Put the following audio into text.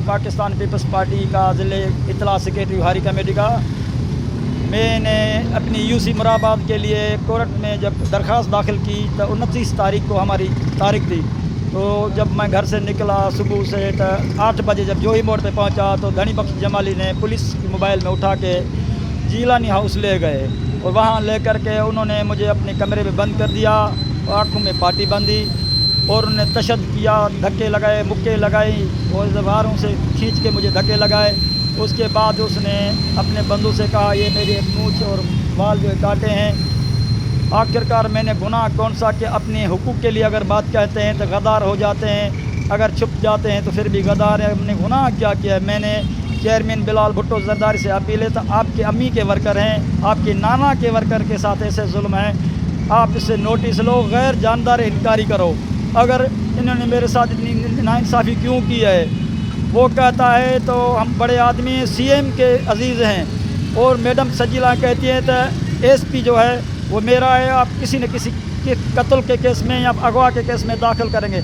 Pakistan peoples party का ज़िले इत्तला secretary हारी कमेटी का। मैंने अपनी यूसी मुराबाद के लिए कोर्ट में जब दरख्वास्त दाखिल की तो 29 तारीख को हमारी तारीख थी। तो जब मैं घर से निकला सुबह से तो 8 बजे जब जोही मोड़ पे पहुंचा तो धनी बख्श जमाली ने पुलिस की मोबाइल में उठा के जीलानी हाउस ले गए और वहाँ ले कर के उन्होंने मुझे अपने कमरे में बंद कर दिया और आँखों में पाटी बांधी और उन्होंने तशद्दुद किया, धक्के लगाए, मुक्के लगाई और दीवारों से खींच के मुझे धक्के लगाए। उसके बाद उसने अपने बंदूक से कहा ये मेरे मूँछ और बाल जो काटे हैं। आखिरकार मैंने गुनाह कौन सा कि अपने हुकूक के लिए अगर बात कहते हैं तो गद्दार हो जाते हैं, अगर छुप जाते हैं तो फिर भी गद्दार है। हमने गुनाह क्या किया? मैंने चेयरमैन बिलाल भुट्टो जरदारी से अपील है तो आपके अम्मी के वर्कर हैं, आपके नाना के वर्कर के साथ ऐसे जुल्म है, आप इससे नोटिस लो, गैर जानदार इंक्वायरी करो। अगर इन्होंने मेरे साथ इतनी नाइंसाफ़ी क्यों की है? वो कहता है तो हम बड़े आदमी सीएम के अजीज़ हैं और मैडम सजीला कहती है तो एसपी जो है वो मेरा है, आप किसी न किसी के कत्ल के केस में या अगवा के केस में दाखिल करेंगे।